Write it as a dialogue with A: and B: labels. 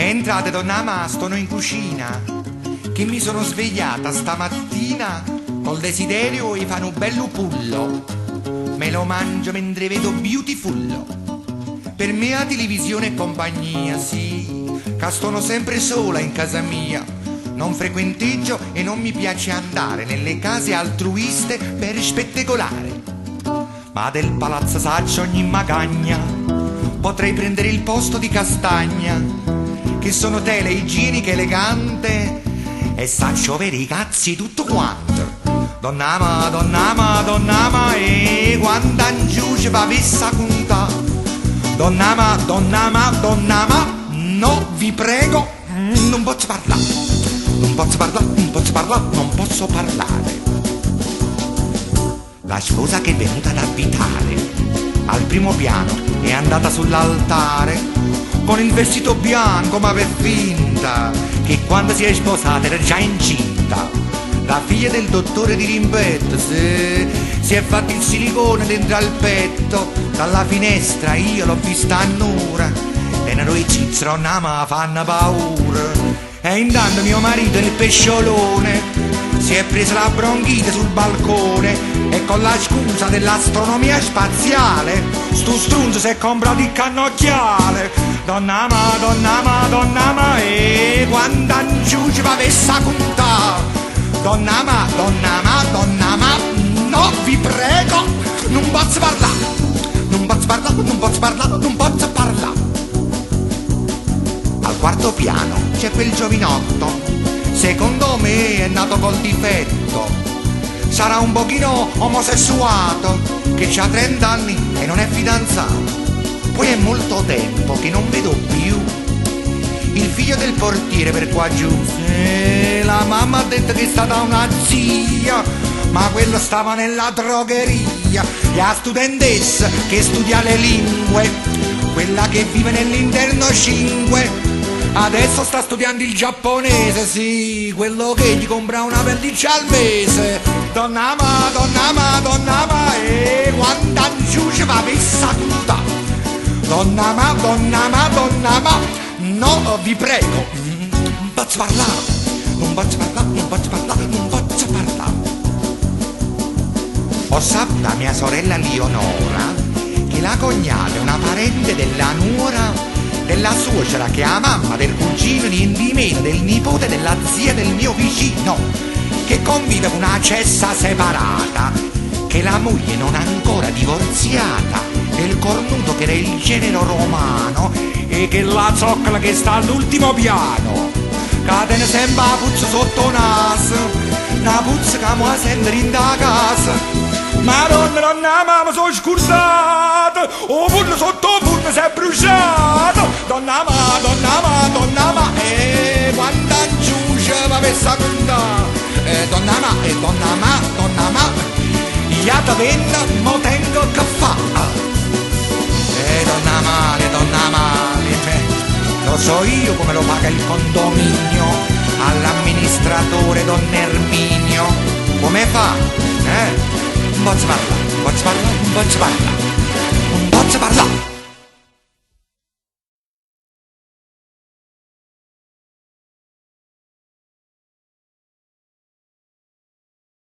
A: Entrate donna Ma, sono in cucina, che mi sono svegliata stamattina col desiderio di fare un bello pullo. Me lo mangio mentre vedo Beautiful. Per me la televisione è compagnia, sì, che sono sempre sola in casa mia. Non frequenteggio e non mi piace andare nelle case altruiste per spettacolare. Ma del palazzo saccio ogni magagna, potrei prendere il posto di Castagna, che sono tele igieniche elegante e saccio avere i cazzi tutto quanto. Donna Ma, e quando giù ci va vessa conta. Donna Ma, no, vi prego, non posso parlare. Non posso parlare. La sposa che è venuta ad abitare al primo piano è andata sull'altare con il vestito bianco ma per finta che quando si è sposata era già incinta. La figlia del dottore di rimpetto si è fatto il silicone dentro al petto. Dalla finestra io l'ho vista a Nura e noi cizzro ma fanno paura. E intanto mio marito nel pesciolone si è preso la bronchite sul balcone e con la scusa dell'astronomia spaziale sto strunzo si è comprato il cannocchiale. Donna Ma, e quando giù ci va vessa conta. Donna Ma, no, vi prego, non posso parlare. Non posso parlare. Al quarto piano c'è quel giovinotto, secondo me è nato col difetto. Sarà un pochino omosessuato, che ha 30 anni e non è fidanzato. Poi è molto tempo che non vedo più il figlio del portiere per qua giù. La mamma ha detto che è stata una zia, ma quello stava nella drogheria. La studentessa che studia le lingue, quella che vive nell'interno 5, adesso sta studiando il giapponese, sì, quello che gli compra una pelliccia al mese. Donna Ma, e quando giù ci va vessa tutta. Donna Ma, no, vi prego, non posso parlare. Ho saputo da mia sorella Leonora che la cognata è una parente della nuora della suocera, che è la mamma del cugino, niente di meno del nipote della zia del mio vicino, che convive con una cessa separata, che la moglie non è ancora divorziata, del cornuto che era il genero romano e che la zoccola che sta all'ultimo piano, che tiene sempre la puzza sotto naso, una puzza che mi sente in da casa. Madonna Ma, sono scusato, oh pure sotto pure si è bruciato. Donna Ma, e quando giù ci va vessa conta. Donna Ma, io ti venno, mo tengo che fa. Donna male, lo so io come lo paga il condominio all'amministratore Don Erminio. Come fa? Non posso parlare.